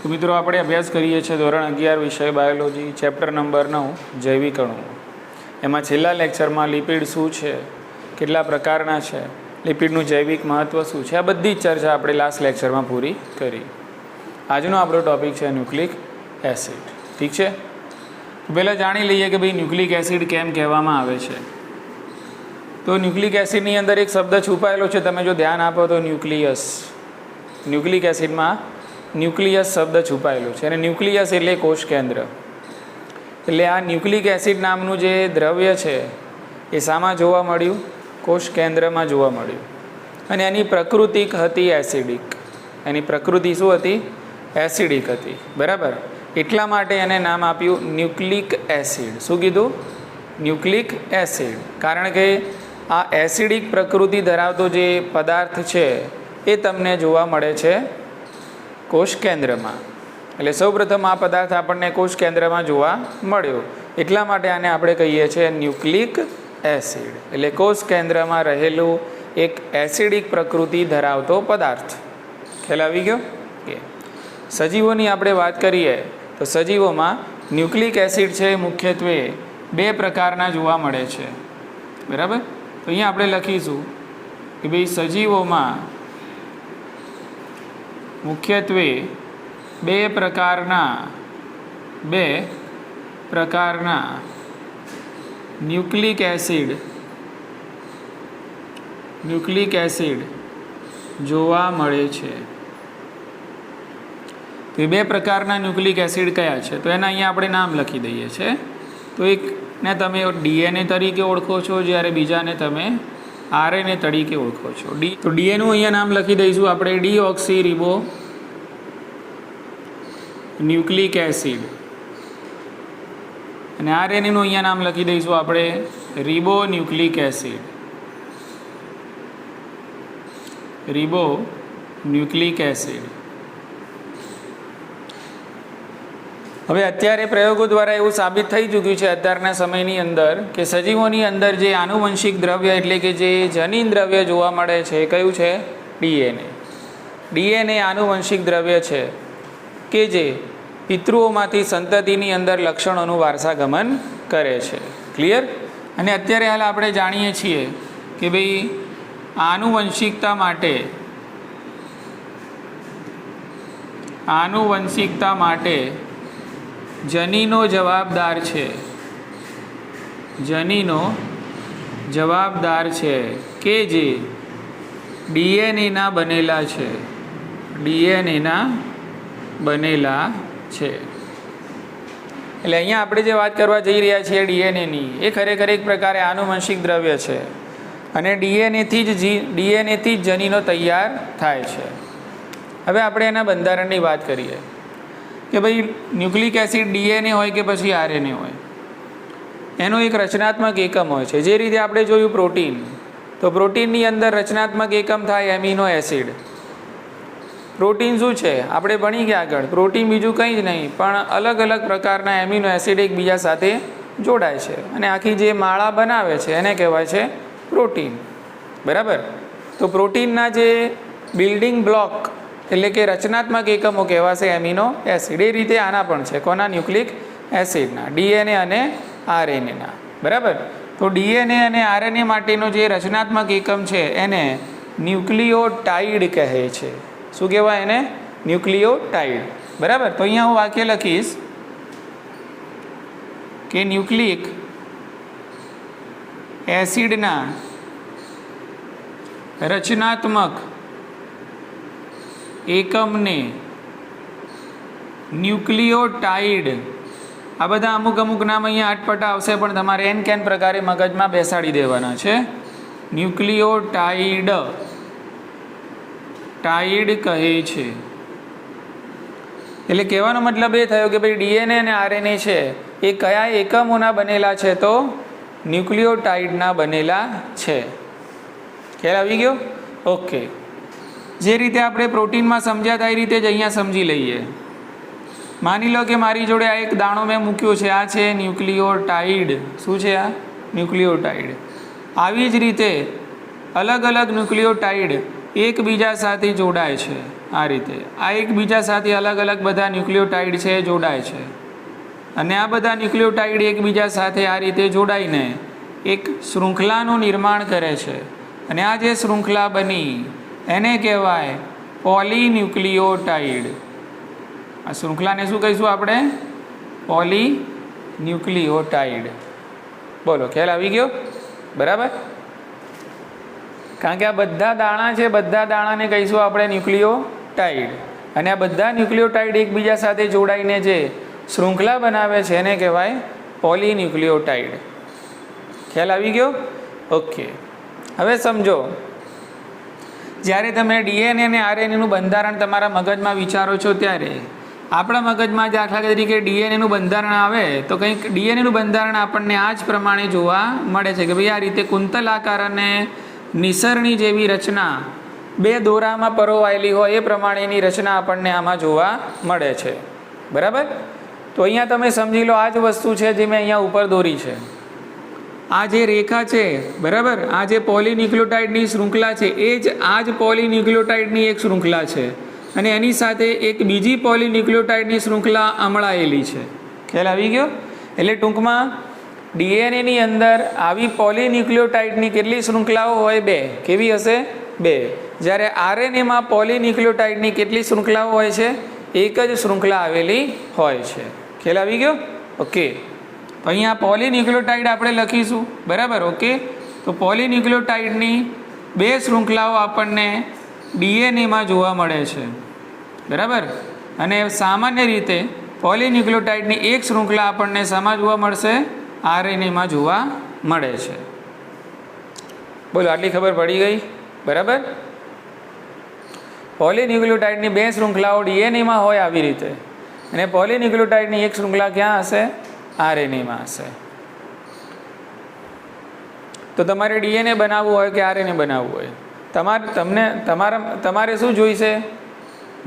તો મિત્રો આપણે અભ્યાસ કરીએ છીએ ધોરણ 11 વિષય બાયોલોજી ચેપ્ટર નંબર 9 જૈવિક અણુઓ. એમાં છેલ્લા લેક્ચરમાં લિપિડ શું છે, કેટલા પ્રકારના છે, લિપિડનું જૈવિક મહત્ત્વ શું છે, આ બધી જ ચર્ચા આપણે લાસ્ટ લેક્ચરમાં પૂરી કરી. આજનો આપણો ટૉપિક છે ન્યુક્લિક એસિડ. ઠીક છે, તો પહેલાં જાણી લઈએ કે ભાઈ ન્યુક્લિક એસિડ કેમ કહેવામાં આવે છે. તો ન્યુક્લિક એસિડની અંદર એક શબ્દ છુપાયેલો છે, તમે જો ધ્યાન આપો તો ન્યુક્લિયસ. ન્યુક્લિક એસિડમાં ન્યુક્લિયસ શબ્દ છુપાયેલો છે અને ન્યુક્લિયસ એટલે કોષ કેન્દ્ર. એટલે આ ન્યુક્લિક એસિડ નામનું જે દ્રવ્ય છે એ શામાં જોવા મળ્યું? કોષ કેન્દ્રમાં જોવા મળ્યું. અને એની પ્રકૃતિ હતી એસિડિક. એની પ્રકૃતિ શું હતી? એસિડિક હતી. બરાબર, એટલા માટે એને નામ આપ્યું ન્યુક્લિક એસિડ. શું કીધું? Nucleic acid. કારણ કે આ એસિડિક પ્રકૃતિ ધરાવતો જે પદાર્થ છે એ તમને જોવા મળે છે કોષ કેન્દ્રમાં. એટલે સૌપ્રથમ આ પદાર્થ આપણને કોષ કેન્દ્રમાં જોવા મળ્યો, એટલા માટે આને આપણે કહીએ છીએ ન્યુક્લિક એસિડ. એટલે કોષ કેન્દ્રમાં રહેલું એક એસિડિક પ્રકૃતિ ધરાવતો પદાર્થ. ખ્યાલ આવી ગયો? કે સજીવોની આપણે વાત કરીએ તો સજીવોમાં ન્યુક્લિક એસિડ છે મુખ્યત્વે બે પ્રકારના જોવા મળે છે. બરાબર, તો અહીંયા આપણે લખીશું કે ભાઈ સજીવોમાં મુખ્યત્વે બે પ્રકારના ન્યુક્લિક એસિડ જોવા મળે છે. તો એ બે પ્રકારના ન્યુક્લિક એસિડ કયા છે? તો એના અહીંયા આપણે નામ લખી દઈએ છીએ. તો એકને તમે ડીએનએ તરીકે ઓળખો છો, જ્યારે બીજાને તમે આરએનએ તરીકે ઓળખો છો. તો ડીએનું અહીંયા નામ લખી દઈશું આપણે ડીઓક્સી રિબો ન્યુક્લિક એસિડ, અને આરએનએનું અહીંયા નામ લખી દઈશું આપણે ribonucleic acid. Ribonucleic acid. હવે અત્યારે પ્રયોગો દ્વારા એવું સાબિત થઈ ચૂક્યું છે અત્યારના સમયની અંદર કે સજીવોની અંદર જે આનુવંશિક દ્રવ્ય એટલે કે જે જનીન દ્રવ્ય જોવા મળે છે એ કયું છે? ડીએનએ. ડીએનએ આનુવંશિક દ્રવ્ય છે કે જે પિતૃઓમાંથી સંતતિની અંદર લક્ષણોનું વારસાગમન કરે છે. ક્લિયર? અને અત્યારે હાલ આપણે જાણીએ છીએ કે ભાઈ આનુવંશિકતા માટે જનીનો જવાબદાર છે કે જે ડીએનએના બનેલા છે. એટલે અહીંયા આપણે જે વાત કરવા જઈ રહ્યા છીએ ડીએનએની, એ ખરેખર એક પ્રકારે આનુવંશિક દ્રવ્ય છે અને ડીએનએથી જ જનીનો તૈયાર થાય છે. હવે આપણે એના બંધારણની વાત કરીએ કે ભાઈ ન્યુક્લિક એસિડ ડીએનએ હોય કે પછી આરએનએ હોય, એનો એક રચનાત્મક એકમ હોય છે. જે રીતે આપણે જોયું પ્રોટીન, તો પ્રોટીનની અંદર રચનાત્મક એકમ થાય એમિનો એસિડ. પ્રોટીન શું છે? આપણે ભણી ગયા આગળ. પ્રોટીન બીજું કંઈ જ નહીં પણ અલગ અલગ પ્રકારના એમિનો એસિડ એકબીજા સાથે જોડાય છે અને આખી જે માળા બનાવે છે એને કહેવાય છે પ્રોટીન. બરાબર, તો પ્રોટીનના જે બિલ્ડિંગ બ્લોક એટલે કે રચનાત્મક એકમો કહેવાશે એમિનો એસિડ. એ રીતે આના પણ છે. કોના? ન્યુક્લિક એસિડના, ડીએનએ અને આરએનએના. બરાબર, તો ડીએનએ અને આરએનએ માટેનો જે રચનાત્મક એકમ છે એને ન્યુક્લિયોટાઇડ કહે છે. શું કહેવાય એને? ન્યુક્લિયોટાઇડ. બરાબર, તો અહીંયા હું વાક્ય લખીશ કે ન્યુક્લિક એસિડના રચનાત્મક એકમને ન્યુક્લિયોટાઇડ. આ બધા અમુક નામ અહીંયા અટપટા આવશે પણ તમારે એન કેન પ્રકારે મગજમાં બેસાડી દેવાના છે. ન્યુક્લિયોટાઇડ કહે છે. એટલે કહેવાનો મતલબ એ થયો કે ભાઈ ડીએનએ અને આરએનએ છે એ કયા એકમોના બનેલા છે? તો ન્યુક્લિયોટાઇડના બનેલા છે. ખ્યાલ આવી ગયો? ઓકે. જે રીતે આપણે પ્રોટીનમાં સમજ્યા હતા એ રીતે જ અહીંયા સમજી લઈએ. માની લો કે મારી જોડે આ એક દાણો મેં મૂક્યો છે, આ છે ન્યુક્લિયોટાઇડ. શું છે આ? ન્યુક્લિયોટાઇડ. આવી જ રીતે અલગ અલગ ન્યુક્લિયોટાઇડ એકબીજા સાથે જોડાય છે આ રીતે. આ એકબીજા સાથે અલગ અલગ બધા ન્યુક્લિયોટાઇડ છે જોડાય છે અને આ બધા ન્યુક્લિયોટાઇડ એકબીજા સાથે આ રીતે જોડાઈને એક શૃંખલાનું નિર્માણ કરે છે અને આ જે શૃંખલા બની એને કહેવાય પોલીન્યુક્લિયોટાઇડ. આ શૃંખલાને શું કહીશું આપણે? પોલીન્યુક્લિયોટાઇડ. બોલો, ખ્યાલ આવી ગયો? બરાબર. કારણ કે આ બધા દાણા છે, બધા દાણાને કહીશું આપણે ન્યુક્લિયોટાઇડ અને આ બધા ન્યુક્લિયોટાઇડ એકબીજા સાથે જોડાઈને જે શૃંખલા બનાવે છે એને કહેવાય પોલીન્યુક્લિયોટાઇડ. ખ્યાલ આવી ગયો? ઓકે. હવે સમજો, જ્યારે તમે ડીએનએ અને આરએનએનું બંધારણ તમારા મગજમાં વિચારો છો ત્યારે આપણા મગજમાં દાખલા તરીકે ડીએનએનું બંધારણ આવે તો કંઈક ડીએનએનું બંધારણ આપણને આ જ પ્રમાણે જોવા મળે છે કે ભાઈ આ રીતે કુંતલ આકાર અને નિસરણી જેવી રચના બે દોરામાં પરોવાયેલી હોય એ પ્રમાણેની રચના આપણને આમાં જોવા મળે છે. બરાબર. તો અહીંયા તમે સમજી લો, આ જ વસ્તુ છે જે મેં અહીંયા ઉપર દોરી છે. આ જે રેખા છે, બરાબર, આ જે પોલીન્યુક્લિયોટાઇડની શૃંખલા છે એ જ આ જ પોલીન્યુક્લિયોટાઇડની એક શૃંખલા છે અને એની સાથે એક બીજી પોલીન્યુક્લિયોટાઇડની શૃંખલા અમળાયેલી છે. ખ્યાલ આવી ગયો? એટલે ટૂંકમાં ડીએનએની અંદર આવી પોલીન્યુક્લિયોટાઇડની કેટલી શૃંખલાઓ હોય? 2. કેવી હશે? 2. જ્યારે આરએનએમાં પોલીન્યુક્લિયોટાઇડની કેટલી શૃંખલાઓ હોય છે? એક જ શૃંખલા આવેલી હોય છે. ખ્યાલ આવી ગયો? ઓકે. તો અહીંયા પોલીન્યુક્લિયોટાઇડ આપણે લખીશું. બરાબર. ઓકે. તો પોલીન્યુક્લિયોટાઇડની 2 શૃંખલાઓ આપણને ડીએનએમાં જોવા મળે છે. બરાબર. અને સામાન્ય રીતે પોલીન્યુક્લિયોટાઇડની એક શૃંખલા આપણને શામાં જોવા મળશે? આરએનએમાં જોવા મળે છે. બોલો, આટલી ખબર પડી ગઈ? બરાબર. પોલીન્યુક્લિયોટાઇડની 2 શૃંખલાઓ ડીએનએમાં હોય આવી રીતે અને પોલીન્યુક્લિયોટાઇડની એક શૃંખલા ક્યાં હશે? આરએનએમાં હશે. તો તમારે ડીએનએ બનાવવું હોય કે આરએનએ બનાવવું હોય, તમારે શું જોઈશે?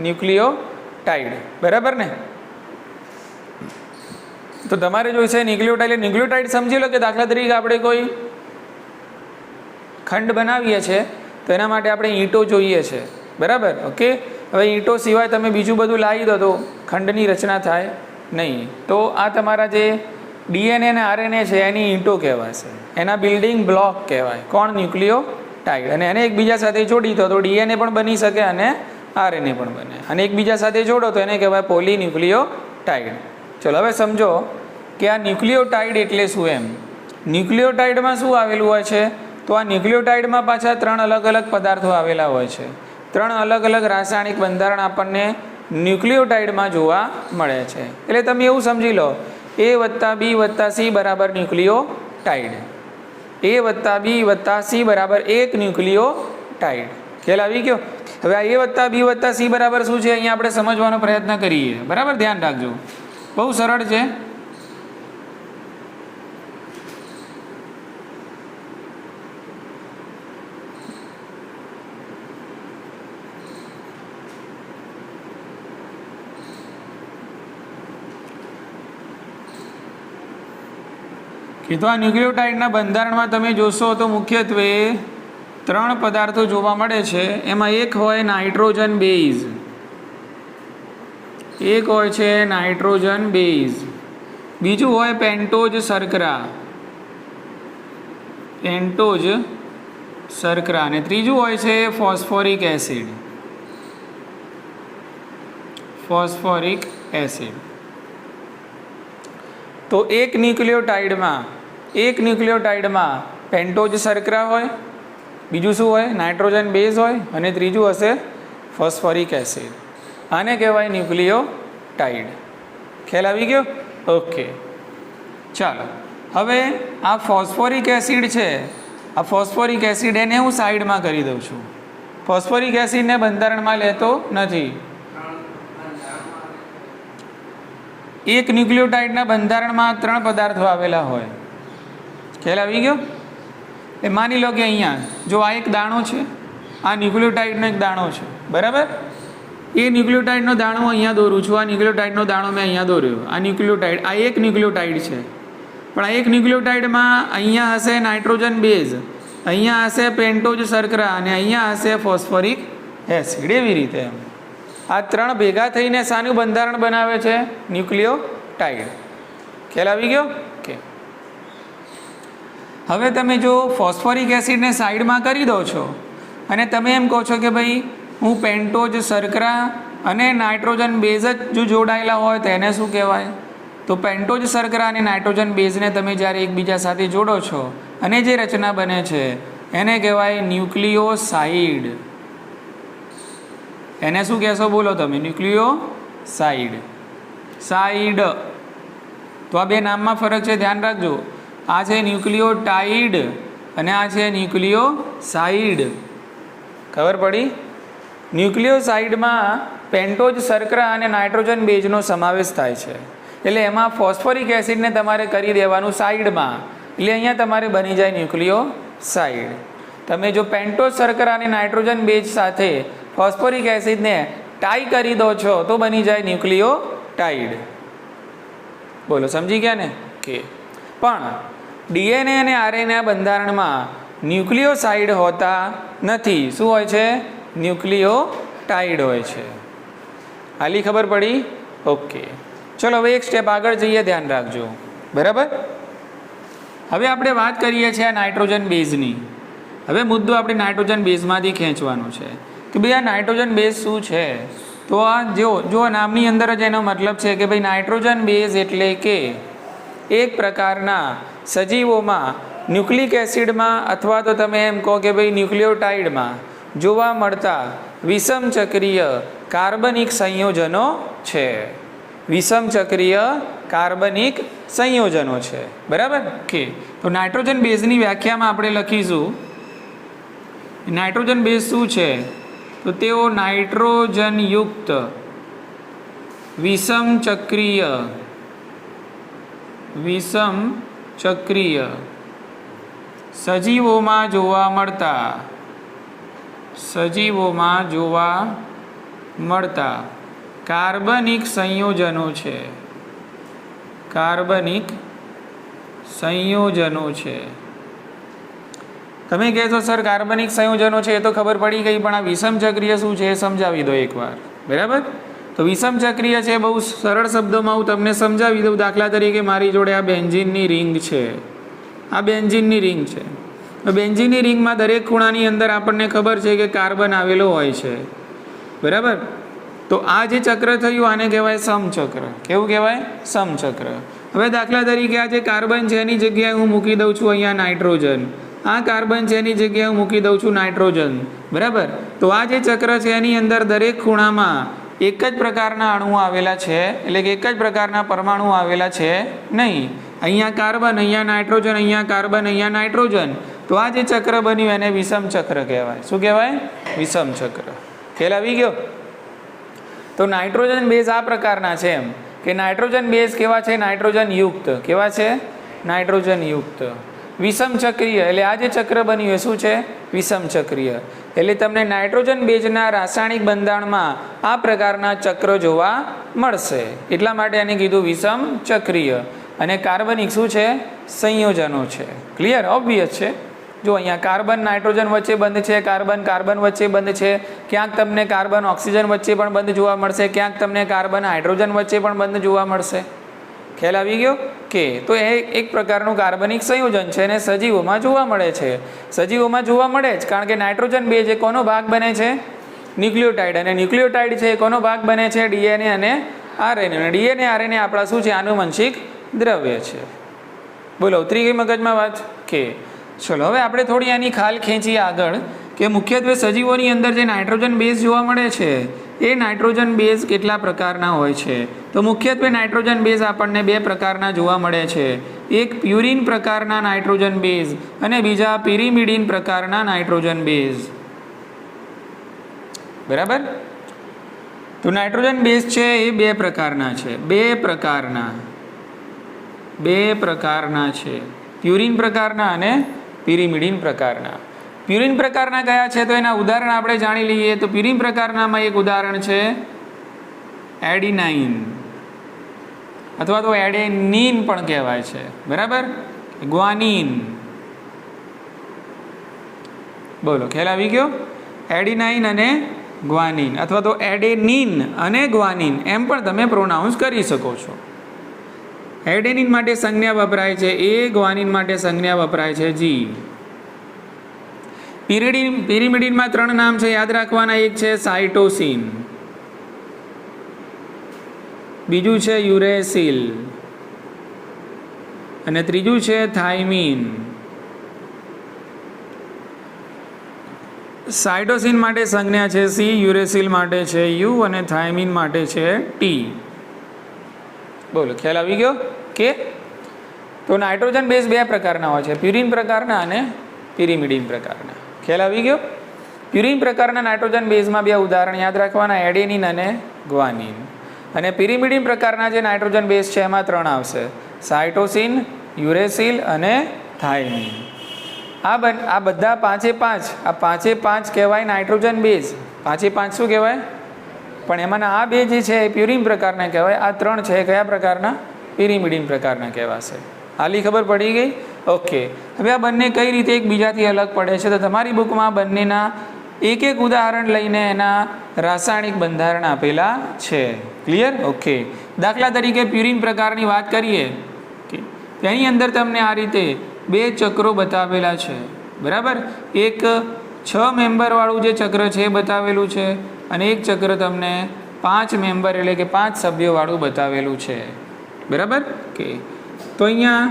ન્યુક્લિયોટાઇડ. બરાબર ને? તો તમારે જોઈશે ન્યુક્લિયોટાઇડ. ન્યુક્લિયોટાઇડ સમજી લો કે દાખલા તરીકે આપણે કોઈ ખંડ બનાવીએ છીએ તો એના માટે આપણે ઈંટો જોઈએ છે. બરાબર. ઓકે. હવે ઈંટો સિવાય તમે બીજું બધું લાવી દો તો ખંડની રચના થાય નહીં. તો આ તમારા જે ડીએનએ અને આરએનએ છે એની ઈંટો કહેવાશે, એના બિલ્ડિંગ બ્લોક કહેવાય. કોણ? ન્યુક્લિયોટાઇડ. અને એને એકબીજા સાથે જોડી દો તો ડીએનએ પણ બની શકે અને આરએનએ પણ બને. અને એકબીજા સાથે જોડો તો એને કહેવાય પોલીન્યુક્લિયોટાઇડ. ચલો હવે સમજો કે આ ન્યુક્લિયોટાઇડ એટલે શું એમ. ન્યુક્લિયોટાઇડમાં શું આવેલું હોય છે? તો આ ન્યુક્લિયોટાઇડમાં પાછા 3 અલગ અલગ પદાર્થો આવેલા હોય છે. 3 અલગ અલગ રાસાયણિક બંધારણ આપણને ન્યુક્લિયોટાઇડમાં જોવા મળે છે. એટલે તમે એવું સમજી લો, A + B + C બરાબર ન્યુક્લિયોટાઇડ. A + B + C બરાબર એક ન્યુક્લિયોટાઇડ. ખ્યાલ આવી ગયો? હવે આ A + B + C બરાબર શું છે અહીંયા આપણે સમજવાનો પ્રયત્ન કરીએ. બરાબર. ધ્યાન રાખજો, બહુ સરળ છે. કે તો આ ન્યુક્લિયોટાઇડના બંધારણમાં તમે જોશો તો મુખ્યત્વે 3 પદાર્થો જોવા મળે છે. એમાં એક હોય નાઇટ્રોજન બેઝ, એક હોય છે નાઇટ્રોજન બેઝ, બીજું હોય પેન્ટોઝ શર્કરા, અને ત્રીજું હોય છે ફોસ્ફોરિક એસિડ. તો એક ન્યુક્લિયોટાઇડમાં પેન્ટોઝ શર્કરા હોય, બીજું શું હોય? નાઇટ્રોજન બેઝ હોય અને ત્રીજું હશે ફોસ્ફોરિક એસિડ. આને કહેવાય ન્યુક્લિયોટાઇડ. ખ્યાલ આવી ગયો? ઓકે. ચાલો હવે આ ફોસ્ફોરિક એસિડ છે, આ ફોસ્ફોરિક એસિડ એને હું સાઈડમાં કરી દઉં છું. ફોસ્ફોરિક એસિડને બંધારણમાં લેતો નથી. એક ન્યુક્લિયોટાઇડના બંધારણમાં 3 પદાર્થો આવેલા હોય. ખ્યાલ આવી ગયો? એ માની લો કે અહીંયા જો આ એક દાણો છે, આ ન્યુક્લિયોટાઇડનો એક દાણો છે. બરાબર. એ ન્યુક્લિયોટાઇડનો દાણો અહીંયા દોરું છું. આ ન્યુક્લિયોટાઇડનો દાણો મેં અહીંયા દોર્યો. આ ન્યુક્લિયોટાઇડ, આ એક ન્યુક્લિયોટાઇડ છે. પણ આ એક ન્યુક્લિયોટાઇડમાં અહીંયા હશે નાઇટ્રોજન બેઝ અહીંયા હશે પેન્ટોઝ શર્કરા અને અહીંયા હશે ફોસ્ફોરિક એસિડ. એવી રીતે આ ત્રણ ભેગા થઈને શાનું બંધારણ બનાવે છે? ન્યુક્લિયોટાઇડ. ખ્યાલ આવી ગયો કે હવે તમે જો ફોસ્ફોરિક એસિડને સાઈડમાં કરી દો છો અને તમે એમ કહો છો કે ભાઈ હું પેન્ટોઝ શર્કરા અને નાઇટ્રોજન બેઝ જ જો જોડાયેલા હોય તો એને શું કહેવાય? તો પેન્ટોઝ શર્કરા અને નાઇટ્રોજન બેઝને તમે જ્યારે એકબીજા સાથે જોડો છો અને જે રચના બને છે એને કહેવાય ન્યુક્લિયોસાઇડ. એને શું કહેશો? બોલો તમે. ન્યુક્લિયોસાઇડ. સાઇડ. તો આ બે નામમાં ફરક છે, ધ્યાન રાખજો. આ છે ન્યુક્લિયોટાઇડ અને આ છે ન્યુક્લિયોસાઇડ. ખબર પડી? ન્યુક્લિયોસાઇડમાં પેન્ટોઝ શર્કરા અને નાઇટ્રોજન બેઝનો સમાવેશ થાય છે. એટલે એમાં ફોસ્ફોરિક એસિડને તમારે કરી દેવાનું સાઈડમાં, એટલે અહીંયા તમારે બની જાય ન્યુક્લિયોસાઇડ. તમે જો પેન્ટોઝ શર્કરા અને નાઇટ્રોજન બેઝ સાથે ફોસ્ફોરિક એસિડને ટાઈ કરી દો છો તો બની જાય ન્યુક્લિયોટાઇડ. બોલો, સમજી ગયા ને? કે પણ ડીએનએ અને આરએનએ બંધારણમાં ન્યુક્લિયોસાઇડ હોતા નથી. શું હોય છે? ન્યુક્લિયોટાઇડ હોય છે. હાલી ખબર પડી? ઓકે, ચલો હવે એક સ્ટેપ આગળ જઈએ, ધ્યાન રાખજો. બરાબર. હવે આપણે વાત કરીએ છીએ આ નાઇટ્રોજન બેઝની. હવે મુદ્દો આપણે નાઇટ્રોજન બેઝમાંથી ખેંચવાનો છે કે ભાઈ આ નાઇટ્રોજન બેઝ શું છે? તો આ જો નામની અંદર જ એનો મતલબ છે કે ભાઈ નાઇટ્રોજન બેઝ એટલે કે એક પ્રકારના સજીવોમાં ન્યુક્લિક એસિડમાં અથવા તો તમે એમ કહો કે ભાઈ ન્યુક્લિયોટાઇડમાં જોવા મળતા વિષમ ચક્રીય કાર્બનિક સંયોજનો છે. વિષમ ચક્રીય કાર્બનિક સંયોજનો છે. બરાબર કે તો નાઇટ્રોજન બેઝની વ્યાખ્યામાં આપણે લખીશું નાઇટ્રોજન બેઝ શું છે? તો તેઓ નાઇટ્રોજનયુક્ત વિષમ ચક્રીય સજીવોમાં જોવા મળતા કાર્બનિક સંયોજનો છે. કાર્બનિક સંયોજનો છે. તમે કહેશો સર કાર્બનિક સંયોજનો છે એ તો ખબર પડી ગઈ, પણ આ વિષમ ચક્રીય શું છે એ સમજાવી દો એકવાર. બરાબર. તો વિષમ ચક્રીય છે, બહુ સરળ શબ્દોમાં હું તમને સમજાવી દઉં. દાખલા તરીકે મારી જોડે આ બેન્ઝીનની રિંગ છે. આ બેન્ઝીનની રિંગ છે. બેન્ઝીનની રિંગમાં દરેક ખૂણાની અંદર આપણને ખબર છે કે કાર્બન આવેલો હોય છે. બરાબર. તો આ જે ચક્ર થયું આને કહેવાય સમચક્ર. કેવું કહેવાય? સમચક્ર. હવે દાખલા તરીકે આ જે કાર્બન છે એની જગ્યાએ હું મૂકી દઉં છું અહીંયા નાઇટ્રોજન. આ કાર્બન છે એની જગ્યાએ હું મૂકી દઉં છું નાઇટ્રોજન. બરાબર. તો આ જે ચક્ર છે એની અંદર દરેક ખૂણામાં એક જ પ્રકારના અણુઓ આવેલા છે, એટલે કે એક જ પ્રકારના પરમાણુ આવેલા છે નહીં. અહીંયા કાર્બન, અહીંયા નાઇટ્રોજન, અહીંયા કાર્બન, અહીંયા નાઇટ્રોજન. તો આ જે ચક્ર બન્યું એને વિષમ ચક્ર કહેવાય. શું કહેવાય? વિષમ ચક્ર. ખ્યાલ આવી ગયો? તો નાઇટ્રોજન બેઝ આ પ્રકારના છે એમ કે નાઇટ્રોજન બેઝ કેવા છે? નાઇટ્રોજન યુક્ત. કેવા છે? નાઇટ્રોજન યુક્ત. વિષમ ચક્રીય એટલે આ જે ચક્ર બન્યું એ શું છે? વિષમ ચક્રીય. એટલે તમને નાઇટ્રોજન બેઝના રાસાયણિક બંધારણમાં આ પ્રકારના ચક્ર જોવા મળશે. એટલા માટે એને કીધું વિષમ ચક્રીય. અને કાર્બનિક શું છે? સંયોજનો છે. ક્લિયર? ઓબ્વિયસ છે. જો અહીંયા કાર્બન નાઇટ્રોજન વચ્ચે બંધ છે, કાર્બન કાર્બન વચ્ચે બંધ છે, ક્યાંક તમને કાર્બન ઓક્સિજન વચ્ચે પણ બંધ જોવા મળશે, ક્યાંક તમને કાર્બન હાઇડ્રોજન વચ્ચે પણ બંધ જોવા મળશે. ખ્યાલ આવી ગયો કે? તો એ એક પ્રકારનું કાર્બનિક સંયોજન છે અને સજીવોમાં જોવા મળે છે. સજીવોમાં જોવા મળે જ કારણ કે નાઇટ્રોજન બેઝ એ કોનો ભાગ બને છે? ન્યુક્લિયોટાઇડ. અને ન્યુક્લિયોટાઇડ છે એ કોનો ભાગ બને છે? ડીએનએ અને આરએનએ. અને ડીએનએ આરએનએ આપણા શું છે? આનુવંશિક દ્રવ્ય છે. બોલો, ઉતરી ગઈ મગજમાં વાત? કે ચલો હવે આપણે થોડી આની ખાલ ખેંચીએ આગળ કે મુખ્યત્વે સજીવોની અંદર જે નાઇટ્રોજન બેઝ જોવા મળે છે એ નાઇટ્રોજન બેઝ કેટલા પ્રકારના હોય છે? તો મુખ્યત્વે નાઇટ્રોજન બેઝ આપણને બે પ્રકારના જોવા મળે છે. એક પ્યુરિન પ્રકારના નાઇટ્રોજન બેઝ અને બીજા પિરિમિડિન પ્રકારના નાઇટ્રોજન બેઝ. બરાબર. તો નાઇટ્રોજન બેઝ છે એ બે પ્રકારના છે. બે પ્રકારના છે. પ્યુરિન પ્રકારના અને પિરિમિડિન પ્રકારના. પ્યુરિન પ્રકારના કયા છે? તો એના ઉદાહરણ આપણે જાણી લઈએ. તો પ્યુરિન પ્રકારનામાં એક ઉદાહરણ છે એડિનાઇન અથવા તો એડેનીન પણ કહેવાય છે. બરાબર. ગ્વાનિન, બોલો ખ્યાલ આવી ગયો? એડિનાઇન અને ગ્વાનિન, અથવા તો એડેનિન અને ગ્વાનિન એમ પણ તમે પ્રોનાઉન્સ કરી શકો છો. એડેનિન માટે સંજ્ઞા વપરાય છે એ, ગ્વાનિન માટે સંજ્ઞા વપરાય છે જી. પિરિમિડિનમાં 3 નામ છે, યાદ રાખવાના. એક છે સાઇટોસિન, બીજું છે યુરેસિલ અને ત્રીજું છે થાઇમિન. સાઇટોસિન માટે સંજ્ઞા છે સી, યુરેસિલ માટે છે યુ અને થાઇમિન માટે છે ટી. બોલો ખ્યાલ આવી ગયો કે? તો નાઇટ્રોજન બેઝ 2 પ્રકારના હોય છે, પ્યુરિન પ્રકારના અને પિરિમિડિન પ્રકારના. ખ્યાલ આવી ગયો? પ્યુરિન પ્રકારના નાઇટ્રોજન બેઝમાં 2 ઉદાહરણ યાદ રાખવાના, એડેનિન અને ગ્વાનિન. અને પિરિમિડિન પ્રકારના જે નાઇટ્રોજન બેઝ છે એમાં 3 આવશે, સાઇટોસિન, યુરેસિલ અને થાઇમિન. આ બધા 5 કહેવાય નાઇટ્રોજન બેઝ. 5 શું કહેવાય? પણ એમાંના આ 2 જે છે એ પ્યુરિન પ્રકારના કહેવાય. આ 3 છે એ કયા પ્રકારના? પિરિમિડિન પ્રકારના કહેવાશે. હાલી ખબર પડી ગઈ? ઓકે. હવે આ બંને કઈ રીતે એકબીજાથી અલગ પડે છે તો તમારી બુકમાં બંનેના એક ઉદાહરણ લઈને એના રાસાયણિક બંધારણ આપેલા છે. ક્લિયર? ઓકે. દાખલા તરીકે પ્યુરિન પ્રકારની વાત કરીએ, તેની અંદર તમને આ રીતે 2 ચક્રો બતાવેલા છે, બરાબર? એક 6 મેમ્બરવાળું જે ચક્ર છે એ બતાવેલું છે અને એક ચક્ર તમને 5 મેમ્બર એટલે કે 5 સભ્યોવાળું બતાવેલું છે, બરાબર? કે તો અહીંયા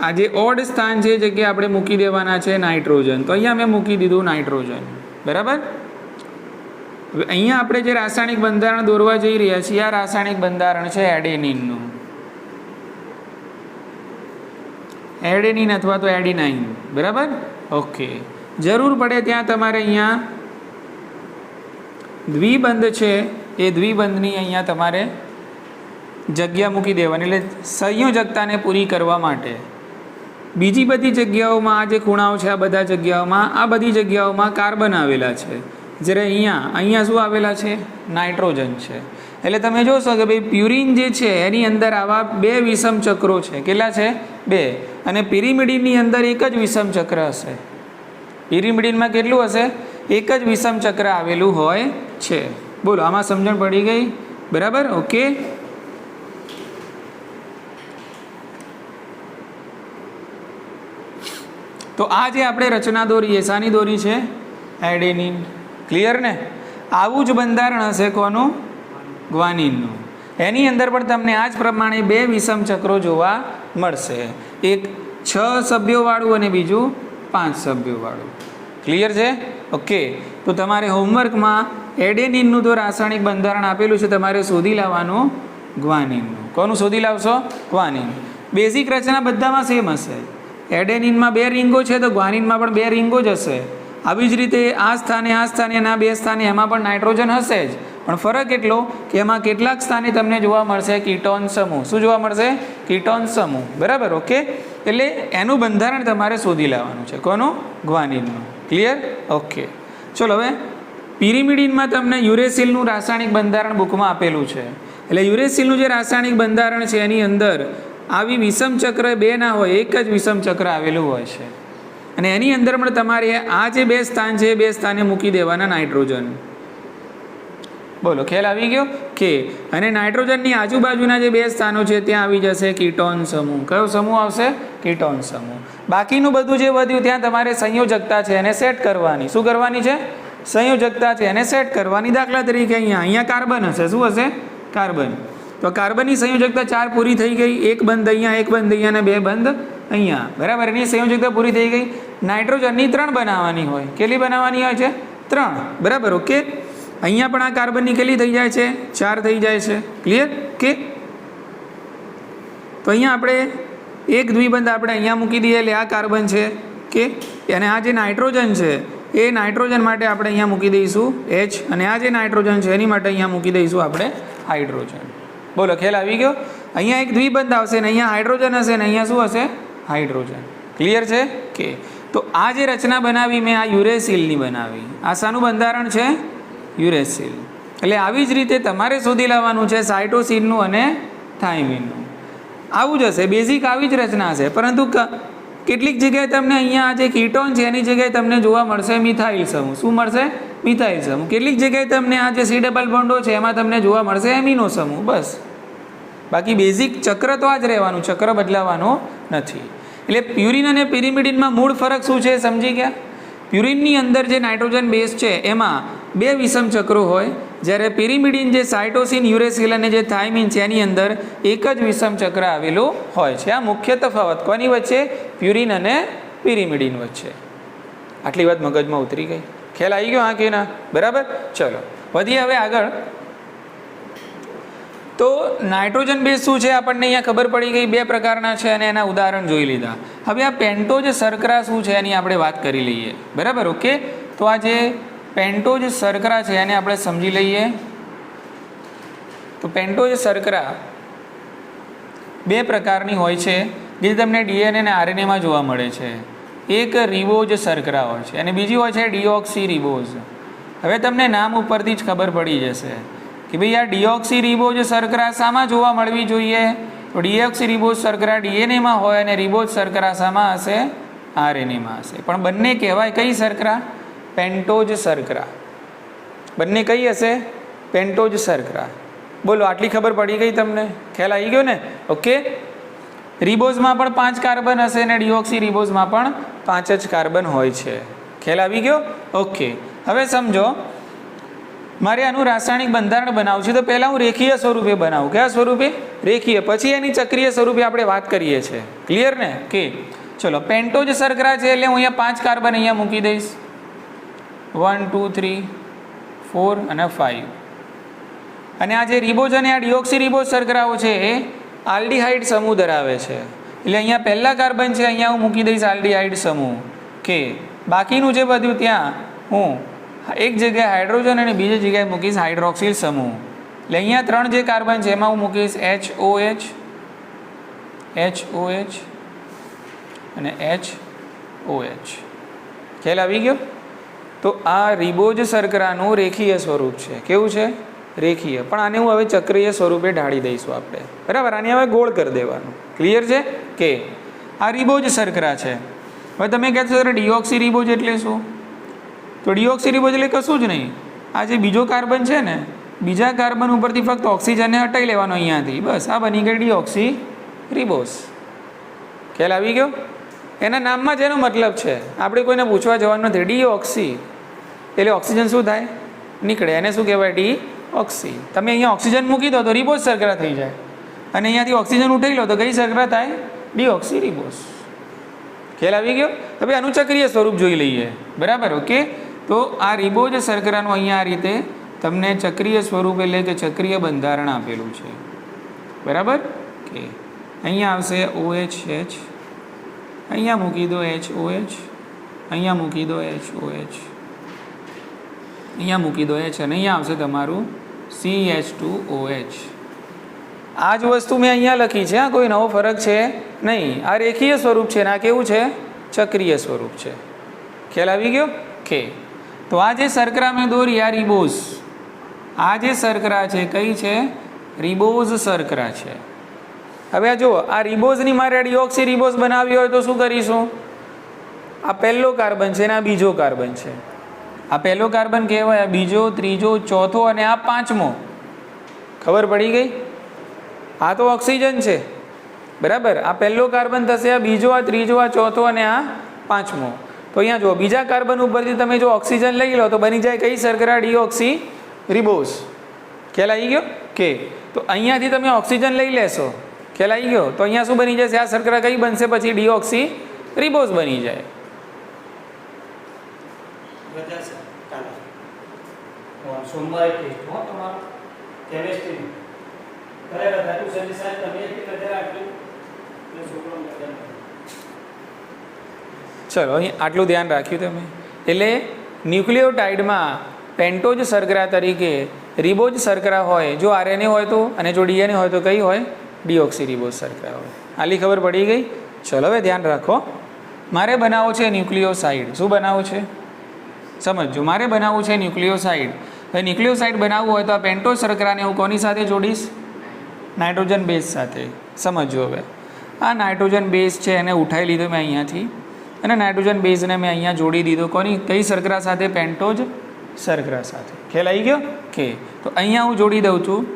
આ જે ઓડ સ્થાન છે એ જગ્યાએ આપણે મૂકી દેવાના છે નાઇટ્રોજન. તો અહીંયા મેં મૂકી દીધું નાઇટ્રોજન, બરાબર? હવે અહીંયા આપણે જે રાસાયણિક બંધારણ દોરવા જઈ રહ્યા છીએ આ રાસાયણિક બંધારણ છે એડેનિનનું. એડેનિન અથવા તો એડિનાઇન, બરાબર? ઓકે. જરૂર પડે ત્યાં તમારે અહીંયા દ્વિબંધ છે એ દ્વિબંધની અહીંયા તમારે જગ્યા મૂકી દેવાની, એટલે સંયોજકતાને પૂરી કરવા માટે. બીજી બધી જગ્યાઓમાં આ જે ખૂણાઓ છે આ બધી જગ્યાઓમાં કાર્બન આવેલા છે, જ્યારે અહીંયા શું આવેલા છે? નાઇટ્રોજન છે. એટલે તમે જોશો કે ભાઈ પ્યુરિન જે છે એની અંદર આવા 2 વિષમ ચક્રો છે. કેટલા છે? 2. અને પિરિમિડિનની અંદર એક જ વિષમ ચક્ર હશે. પિરિમિડિનમાં કેટલું હશે? એક જ વિષમ ચક્ર આવેલું હોય છે. બોલો આમાં સમજણ પડી ગઈ? બરાબર? ઓકે. તો આ જે આપણે રચના દોરીએ શાની દોરી છે? એડેનિન. ક્લિયર ને? આવું જ બંધારણ હશે કોનું? ગ્વાનિનનું. એની અંદર પણ તમને આ જ પ્રમાણે 2 વિષમ ચક્રો જોવા મળશે, એક 6 સભ્યોવાળું અને બીજું 5 સભ્યોવાળું. ક્લિયર છે? ઓકે. તો તમારે હોમવર્કમાં એડેનિનનું તો રાસાયણિક બંધારણ આપેલું છે, તમારે શોધી લાવવાનું ગ્વાનિનનું. કોનું શોધી લાવશો? ગ્વાનિન. બેઝિક રચના બધામાં સેમ હશે. એડેનિનમાં 2 રીંગો છે તો ગ્વાનિનમાં પણ 2 રીંગો જ હશે. આવી જ રીતે આ સ્થાને અને આ 2 સ્થાને એમાં પણ નાઇટ્રોજન હશે જ, પણ ફરક એટલો કે એમાં કેટલાક સ્થાને તમને જોવા મળશે કીટોન સમૂહ. શું જોવા મળશે? કીટોન સમૂહ, બરાબર? ઓકે. એટલે એનું બંધારણ તમારે શોધી લાવવાનું છે. કોનું? ગ્વાનિનનું. ક્લિયર? ઓકે. ચલો હવે પિરિમિડિનમાં તમને યુરેસિલનું રાસાયણિક બંધારણ બુકમાં આપેલું છે. એટલે યુરેસિલનું જે રાસાયણિક બંધારણ છે એની અંદર આવી વિષમ ચક્ર 2 ના હોય, એક જ વિષમ ચક્ર આવેલું હોય છે. અને એની અંદર પણ તમારે આ જે 2 સ્થાન છે એ 2 સ્થાને મૂકી દેવાના નાઇટ્રોજન. બોલો ખ્યાલ આવી ગયો કે? અને નાઇટ્રોજનની આજુબાજુના જે 2 સ્થાનો છે ત્યાં આવી જશે કીટોન સમૂહ. કયો સમૂહ આવશે? કીટોન સમૂહ. બાકીનું બધું જે વધ્યું ત્યાં તમારે સંયોજકતા છે એને સેટ કરવાની. શું કરવાની છે? સંયોજકતા છે એને સેટ કરવાની. દાખલા તરીકે અહીંયા કાર્બન હશે. શું હશે? કાર્બન. તો કાર્બનની સંયોજકતા 4 પૂરી થઈ ગઈ. 1 બંધ અહીંયા, 1 બંધ અહીંયા અને 2 બંધ અહીંયા, બરાબર? એની સંયોજકતા પૂરી થઈ ગઈ. નાઇટ્રોજનની 3 બનાવવાની હોય. કેટલી બનાવવાની હોય છે? 3, બરાબર? ઓકે. અહીંયા પણ આ કાર્બનની કેટલી થઈ જાય છે? 4 થઈ જાય છે. ક્લિયર? કે તો અહીંયા આપણે એક દ્વિબંધ આપણે અહીંયા મૂકી દઈએ એટલે આ કાર્બન છે કે, અને આ જે નાઇટ્રોજન છે એ નાઇટ્રોજન માટે આપણે અહીંયા મૂકી દઈશું H, અને આ જે નાઇટ્રોજન છે એની માટે અહીંયા મૂકી દઈશું આપણે હાઇડ્રોજન. બોલો ખ્યાલ આવી ગયો? અહીંયા એક દ્વિબંધ આવશે ને અહીંયા હાઇડ્રોજન હશે ને અહીંયા શું હશે? હાઇડ્રોજન. ક્લિયર છે કે? તો આ જે રચના બનાવી મેં આ યુરેસિલની બનાવી. આ શાનું બંધારણ છે? યુરેસિલ. એટલે આવી જ રીતે તમારે શોધી લાવવાનું છે સાઇટોસિનનું અને થાઇમિનનું. આવું જ હશે, બેઝિક આવી જ રચના હશે, પરંતુ કેટલીક જગ્યાએ તમને અહીંયા આ જે કીટોન છે એની જગ્યાએ તમને જોવા મળશે મિથાઇલ સમૂહ. શું મળશે? મિથાઇલ સમૂહ. કેટલીક જગ્યાએ તમને આ જે સી ડબલ બોન્ડો છે એમાં તમને જોવા મળશે એમિનો સમૂહ. બસ, બાકી બેઝિક ચક્ર તો આ જ રહેવાનું, ચક્ર બદલાવાનો નથી. એટલે પ્યુરિન અને પિરિમિડિનમાં મૂળ ફરક શું છે સમજી ગયા? પ્યુરિનની અંદર જે નાઇટ્રોજન બેઝ છે એમાં 2 વિષમ ચક્રો હોય, જ્યારે પિરિમિડિન જે સાયટોસિન, યુરેસિલ અને જે થાઇમિન છે એની અંદર એક જ વિષમ ચક્ર આવેલું હોય છે. આ મુખ્ય તફાવત કોની વચ્ચે? પ્યુરિન અને પિરિમિડિન વચ્ચે. આટલી વાત મગજમાં ઉતરી ગઈ? ખ્યાલ આવી ગયો? હા કે ના? બરાબર. ચલો વધીએ હવે આગળ. તો નાઇટ્રોજન બેઝ શું છે આપણને અહીંયા ખબર પડી ગઈ. 2 પ્રકારના છે અને એના ઉદાહરણ જોઈ લીધા. હવે આ પેન્ટોઝ શર્કરા શું છે એની આપણે વાત કરી લઈએ. બરાબર, ઓકે. તો આ જે પેન્ટોઝ શર્કરા છે એને આપણે સમજી લઈએ. તો પેન્ટોઝ શર્કરા 2 પ્રકારની હોય છે જે તમને ડીએનએ અને આરએનએમાં જોવા મળે છે. એક રિબોઝ શર્કરા હોય છે અને બીજી હોય છે ડીઓક્સી રિબોઝ. હવે તમને નામ ઉપરથી જ ખબર પડી જશે કે ભાઈ આ ડીઓક્સી રિબોઝ શર્કરા શામાં જોવા મળવી જોઈએ? તો ડીઓક્સી રિબોઝ શર્કરા ડીએનએમાં હોય અને રિબોઝ શર્કરા શામાં હશે? આરએનએમાં હશે. પણ બંને કહેવાય કઈ શર્કરા? પેન્ટોઝ શર્કરા. બંને કઈ હશે? પેન્ટોઝ શર્કરા. બોલો, આટલી ખબર પડી ગઈ તમને? ખ્યાલ આવી ગયો ને? ઓકે. રિબોઝમાં પણ 5 કાર્બન હશે અને ડીઓક્સી રિબોઝમાં પણ 5 જ કાર્બન હોય છે. ખ્યાલ આવી ગયો? ઓકે. હવે સમજો, મારે આનું રાસાયણિક બંધારણ બનાવવું છે તો પહેલાં હું રેખીય સ્વરૂપે બનાવું. કયા સ્વરૂપે? રેખીય. પછી એની ચક્રીય સ્વરૂપે આપણે વાત કરીએ છીએ. ક્લિયર ને? કે ચલો, પેન્ટોઝ શર્કરા છે એટલે હું અહીંયા 5 કાર્બન અહીંયા મૂકી દઈશ. 1 2 3 4 અને 5. અને આ જે રિબોઝ અને આ ડીઓક્સી રિબોઝ શર્કરાઓ છે એ આલ્ડીહાઇડ સમૂહ ધરાવે છે. એટલે અહીંયા પહેલા કાર્બન છે, અહીંયા હું મૂકી દઈશ આલ્ડીહાઇડ સમૂહ. કે બાકીનું જે બધું ત્યાં હું એક જગ્યાએ હાઇડ્રોજન અને બીજી જગ્યાએ મૂકીશ હાઇડ્રોક્સિલ સમૂહ. એટલે અહીંયા 3 જે કાર્બન છે એમાં હું મૂકીશ HOH, HOH અને HOH. ખ્યાલ આવી ગયો? તો આ રિબોઝ શર્કરાનું રેખીય સ્વરૂપ છે. કેવું છે? રેખીય. પણ આને હું હવે ચક્રીય સ્વરૂપે ઢાળી દઈશું આપણે. બરાબર, આને હવે ગોળ કરી દેવાનું. ક્લિયર છે? કે આ રિબોઝ શર્કરા છે. હવે તમે કહેશો સર ડીઓક્સી રિબોઝ એટલે શું? તો ડીઓક્સી રિબોઝ એટલે કશું જ નહીં. આ જે બીજો કાર્બન છે ને, બીજા કાર્બન ઉપરથી ફક્ત ઓક્સિજનને હટાવી લેવાનો અહીંયાથી. બસ, આ બની ગઈ ડીઓક્સી રિબોઝ. ખ્યાલ આવી ગયો? એના નામમાં જ એનો મતલબ છે, આપણે કોઈને પૂછવા જવાનું નથી. ડીઓક્સી એટલે ઓક્સિજન શું થાય? નીકળે. એને શું કહેવાય? ડીઓક્સી. તમે અહીંયા ઓક્સિજન મૂકી દો તો રિબોઝ શર્કરા થઈ જાય, અને અહીંયાથી ઓક્સિજન ઉઠાવી લો તો કઈ શર્કરા થાય? Deoxy ribose. ખ્યાલ આવી ગયો? હવે આનું ચક્રીય સ્વરૂપ જોઈ લઈએ. બરાબર, ઓકે. તો આ રિબોઝ શર્કરાનું અહીંયા આ રીતે તમને ચક્રીય સ્વરૂપ એટલે કે ચક્રીય બંધારણ આપેલું છે. બરાબર, કે અહીંયા આવશે OH, અહીંયા મૂકી દો HOH, અહીંયા મૂકી દો HOH, અહીંયા મૂકી દો H અને અહીંયા આવશે તમારું CH2OH. આ જ વસ્તુ મેં અહીંયા લખી છે. કોઈ નવો ફરક છે નહીં. આ રેખીય સ્વરૂપ છે ને આ કેવું છે? ચક્રીય સ્વરૂપ છે. ખ્યાલ આવી ગયો? કે તો આ જે શર્કરા મેં દોરી આ રિબોઝ, આ જે શર્કરા છે કઈ છે? રિબોઝ શર્કરા છે. હવે આ જુઓ, આ રિબોઝની મારે ડીઓક્સી રિબોઝ બનાવવી હોય તો શું કરીશું? આ પહેલો કાર્બન છે ને આ બીજો કાર્બન છે. આ પહેલો કાર્બન કહેવાય, આ બીજો, ત્રીજો, ચોથો અને આ 5મો. ખબર પડી ગઈ? આ તો ઓક્સિજન છે. બરાબર, આ પહેલો કાર્બન થશે, આ બીજો, આ ત્રીજો, આ ચોથો અને આ 5મો. તો અહીંયા જુઓ, બીજા કાર્બન ઉપરથી તમે જો ઓક્સિજન લઈ લો તો બની જાય કઈ શર્કરા? Deoxy ribose. ખ્યાલ આવી ગયો? કે તો અહીંયાથી તમે ઓક્સિજન લઈ લેશો. ખ્યાલ આવી ગયો? તો અહીંયા શું બની જશે? આ શર્કરા કઈ બનશે? પછી ડીઓક્સી રિબોઝ બની જાય. સોમવારે ટેસ્ટ હો તમારો કેમિસ્ટ્રી કરેલા ધાતુ સદી સાહેબ તમે એક નજર આપ્યું એટલે છોકરો નજર. ચલો, અહીં આટલું ધ્યાન રાખ્યું તમે. એટલે ન્યુક્લિયોટાઇડમાં પેન્ટોઝ શર્કરા તરીકે રિબોઝ શર્કરા હોય જો આરએનએ હોય તો, અને જો ડીએનએ હોય તો કઈ હોય? ડીઓક્સી રિબોઝ શર્કરા હોય. આલી ખબર પડી ગઈ? ચલો હવે ધ્યાન રાખો. મારે બનાવવું છે ન્યુક્લિયોસાઇડ. શું બનાવવું છે? સમજો, મારે બનાવવું છે ન્યુક્લિયોસાઇડ. હવે ન્યુક્લિયોસાઇડ બનાવવું હોય તો આ પેન્ટોઝ શર્કરાને હું કોની સાથે જોડીશ? નાઇટ્રોજન બેઝ સાથે. સમજો હવે આ નાઇટ્રોજન બેઝ છે એને ઉઠાવી લીધો મેં અહીંયાથી અને નાઇટ્રોજન બેઝને મેં અહીંયા જોડી દીધો કોની કઈ શર્કરા સાથે પેન્ટોજ શર્કરા સાથે ખ્યાલ આવી ગયો કે તો અહીંયા હું જોડી દઉં છું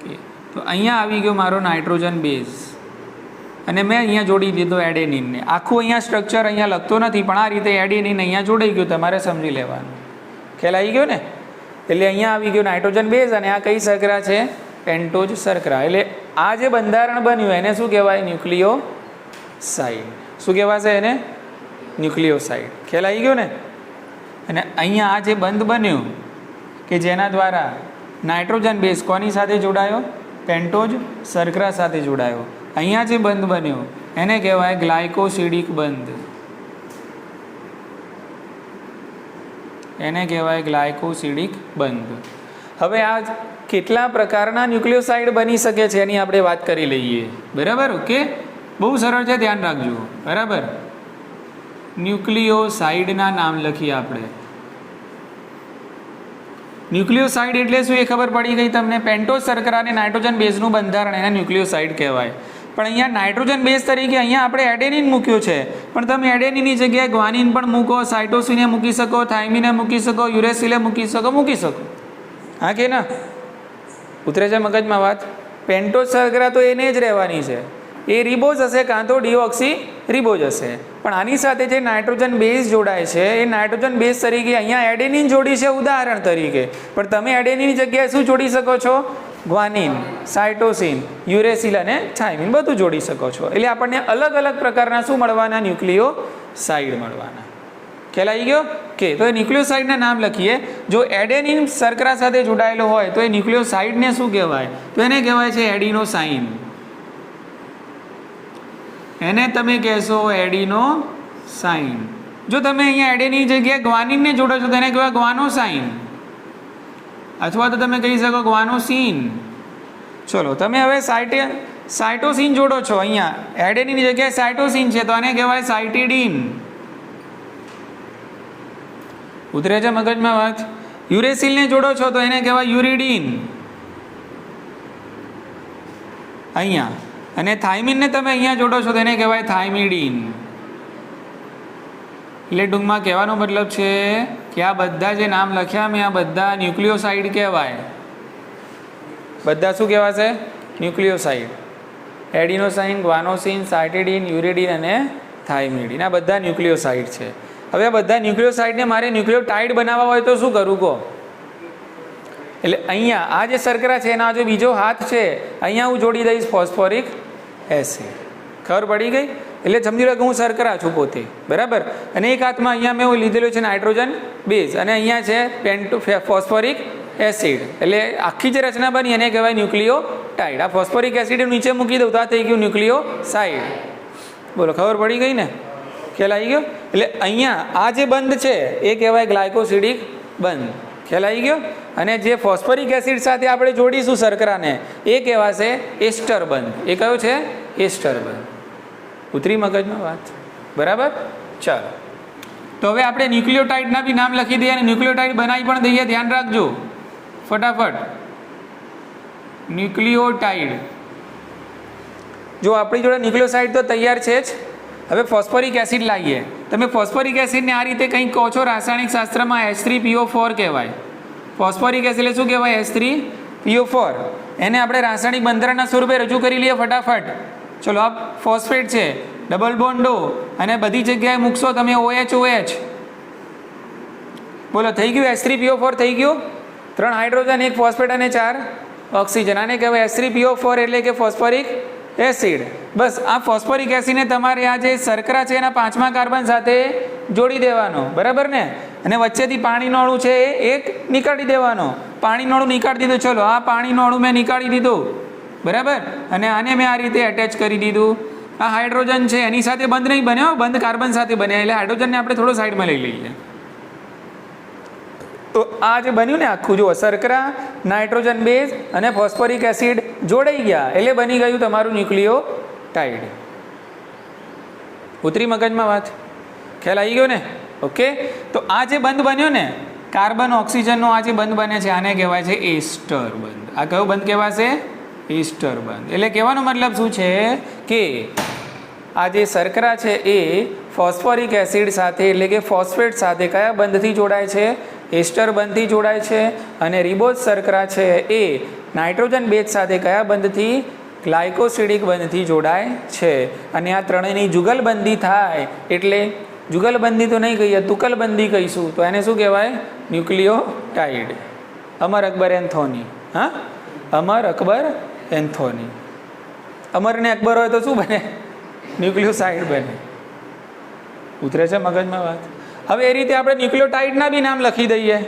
કે તો અહીંયા આવી ગયો મારો નાઇટ્રોજન બેઝ અને મેં અહીંયા જોડી દીધો એડેનિનને આખું અહીંયા સ્ટ્રક્ચર અહીંયા લખતો નથી પણ આ રીતે એડેનિન અહીંયા જોડાઈ ગયું તમારે સમજી લેવાનું ખ્યાલ આવી ગયો ને એટલે અહીંયા આવી ગયો નાઇટ્રોજન બેઝ અને આ કઈ શર્કરા છે પેન્ટોજ શર્કરા એટલે આ જે બંધારણ બન્યું એને શું કહેવાય ન્યુક્લિયોસાઇડ શું કહેવાશે એને ન્યુક્લિયોસાઇડ ખ્યાલ આવી ગયો ને અને અહીંયા આ જે બંધ બન્યું કે જેના દ્વારા નાઇટ્રોજન બેઝ કોની સાથે જોડાયો પેન્ટોજ શર્કરા સાથે જોડાયો અહીંયા જે બંધ બન્યો એને કહેવાય ગ્લાયકોસિડિક બંધ એને કહેવાય ગ્લાયકોસિડિક બંધ હવે આ કેટલા પ્રકારના ન્યુક્લિયોસાઇડ બની શકે છે એની આપણે વાત કરી લઈએ બરાબર ઓકે બહુ સરળ છે ધ્યાન રાખજો બરાબર ન્યુક્લિયોસાઇડના નામ લખીએ આપણે ન્યુક્લિયોસાઇડ એટલે શું એ ખબર પડી ગઈ તમને પેન્ટોઝ શર્કરા અને નાઇટ્રોજન બેઝનું બંધારણ એને ન્યુક્લિયોસાઇડ કહેવાય પણ અહીંયા નાઇટ્રોજન બેઝ તરીકે અહીંયા આપણે એડેનિન મૂક્યો છે પણ તમે એડેનિનની જગ્યાએ ગ્વાનિન પણ મૂકો સાઇટોસિને મૂકી શકો થાઇમિને મૂકી શકો યુરેસિલે મૂકી શકો હા કે ના ઉતરે છે મગજમાં વાત પેન્ટોઝ શર્કરા તો એને જ રહેવાની છે એ રિબોઝ હશે કાં તો ડીઓક્સી રિબોઝ હશે પણ આની સાથે જે નાઇટ્રોજન બેઝ જોડાય છે એ નાઇટ્રોજન બેઝ તરીકે અહીંયા એડેનિન જોડી છે ઉદાહરણ તરીકે પણ તમે એડેનિનની જગ્યાએ શું જોડી શકો છો ગ્વાનિન સાઇટોસિન યુરેસિલ અને થાઇમિન બધું જોડી શકો છો એટલે આપણને અલગ અલગ પ્રકારના શું મળવાના ન્યુક્લિયોસાઇડ મળવાના ખ્યાલ આવી ગયો કે તો એ ન્યુક્લિયોસાઇડના નામ લખીએ જો એડેનિન શર્કરા સાથે જોડાયેલો હોય તો એ ન્યુક્લિયોસાઇડને શું કહેવાય તો એને કહેવાય છે એડિનોસાઇન એને તમે કહેશો એડિનોસાઇન જો તમે અહીંયા એડેનિન જગ્યાએ ગ્વાનિનને જોડો છો તો એને કહેવાય ગ્વાનોસાઇન અથવા તો તમે કહી શકો ગ્વાનોસિન ચલો તમે હવે સાઇટોસિન જોડો છો અહીંયા એડેનિનની જગ્યાએ સાઇટોસિન છે તો આને કહેવાય સાઇટિડીન ઉતરે છે મગજમાં વાત યુરેસિલને જોડો છો તો એને કહેવાય યુરિડીન અહીંયા અને થાઇમિનને તમે અહીંયા જોડો છો તો એને કહેવાય થાઇમિડીન એટલે ટૂંકમાં કહેવાનો મતલબ છે કે આ બધા જે નામ લખ્યા મેં આ બધા ન્યુક્લિયોસાઇડ કહેવાય બધા શું કહેવાશે ન્યુક્લિયોસાઇડ એડિનોસાઇન ગ્વાનોસિન સાઇટિડીન યુરિડીન અને થાઇમિડીન આ બધા ન્યુક્લિયોસાઇડ છે હવે આ બધા ન્યુક્લિયોસાઇડને મારે ન્યુક્લિયોટાઇડ બનાવવા હોય તો શું કરવું કહો એટલે અહીંયા આ જે શર્કરા છે એના જો બીજો હાથ છે અહીંયા હું જોડી દઈશ ફોસ્ફોરિક એસિડ ખબર પડી ગઈ એટલે સમજી લો કે હું શર્કરા છું પોતે બરાબર અને એક હાથમાં અહીંયા મેં લીધેલો છે નાઇટ્રોજન બેઝ અને અહીંયા છે ફોસ્ફોરિક એસિડ એટલે આખી જે રચના બની એને કહેવાય ન્યુક્લિયોટાઇડ આ ફોસ્ફોરિક એસિડ નીચે મૂકી દઉં તો આ થઈ ગયું ન્યુક્લિયોસાઇડ બોલો ખબર પડી ગઈ ને ખ્યાલ આવી ગયો એટલે અહીંયા આ જે બંધ છે એ કહેવાય ગ્લાયકોસિડિક બંધ ખ્યાલ આવી ગયો અને જે ફોસ્ફોરિક એસિડ સાથે આપણે જોડીશું શર્કરાને એ કહેવાશે એસ્ટર બંધ એ કયો છે એસ્ટર બંધ ઉતરી મગજમાં વાત બરાબર ચાલો તો હવે આપણે ન્યુક્લિયોટાઇડના બી નામ લખી દઈએ અને ન્યુક્લિયોટાઇડ બનાવી પણ દઈએ ધ્યાન રાખજો ફટાફટ ન્યુક્લિયોટાઇડ જો આપણી જોડે ન્યુક્લિયોસાઇડ તો તૈયાર છે જ હવે ફોસ્ફોરિક એસિડ લાવીએ તમે ફોસ્ફોરિક એસિડને આ રીતે કંઈક કહો છો રાસાયણિક શાસ્ત્રમાં H3PO4 કહેવાય ફોસ્ફોરિક એસિડ એટલે શું કહેવાય H3PO4 એને આપણે રાસાયણિક બંધારણના સ્વરૂપે રજૂ કરી લઈએ ફટાફટ ચલો આ ફોસ્ફેટ છે ડબલ બોન્ડ O અને બધી જગ્યાએ મૂકશો તમે OH બોલો થઈ ગયું H3PO4 થઈ ગયું 3 હાઇડ્રોજન 1 ફોસ્ફેટ અને 4 ઓક્સિજન આને કહેવાય H3PO4 એટલે કે ફોસ્ફોરિક એસિડ બસ આ ફોસ્ફોરિક એસિડને તમારે આ જે શર્કરા છે એના 5મા કાર્બન સાથે જોડી દેવાનો બરાબર ને અને વચ્ચેથી પાણીનો અણુ છે એ એક નીકાળી દેવાનો પાણીનો અણુ નીકાળી દીધો ચલો આ પાણીનો અણુ મેં નીકાળી દીધો બરાબર અને આને મેં આ રીતે એટેચ કરી દીધું આ હાઇડ્રોજન છે એની સાથે બંધ નહીં બન્યો બંધ કાર્બન સાથે બન્યા એટલે હાઇડ્રોજનને આપણે થોડો સાઈડમાં લઈ લઈએ તો આ જે બન્યું ને આખું જુઓ શર્કરા નાઇટ્રોજન બેઝ અને ફોસ્ફોરિક એસિડ જોડાઈ ગયા એટલે બની ગયું તમારું ન્યુક્લિયોટાઇડ ઉતરી મગજમાં વાત ખ્યાલ આવી ગયો ને ઓકે તો આ જે બંધ બન્યો ને કાર્બન ઓક્સિજનનો આ જે બંધ બને છે આને કહેવાય છે એસ્ટર બંધ આ કયો બંધ કહેવાશે ઈસ્ટર બંધ. એટલે કહેવાનો મતલબ શું છે કે આ જે શર્કરા છે એ ફોસ્ફોરિક એસિડ સાથે એટલે કે ફોસ્ફેટ સાથે કયા બંધથી જોડાય છે? એસ્ટર બંધથી જોડાય છે. અને રિબોઝ શર્કરા છે એ નાઇટ્રોજન બેઝ સાથે કયા બંધથી? ગ્લાયકોસિડિક બંધથી જોડાય છે. અને આ ત્રણેયની જુગલબંધી થાય એટલે જુગલબંધી તો નહીં કહીએ, તુકલબંધી કહીશું તો એને શું કહેવાય? ન્યુક્લિયોટાઇડ. અમર અકબર એન્થોની. હા, અમર અકબર એન્થોની. અમર ને અકબર હોય તો શું બને? ન્યુક્લિયોસાઇડ બને. ઉતરે છે મગજમાં વાત? હવે એ રીતે આપણે ન્યુક્લિયોટાઇડના બી નામ લખી દઈએ.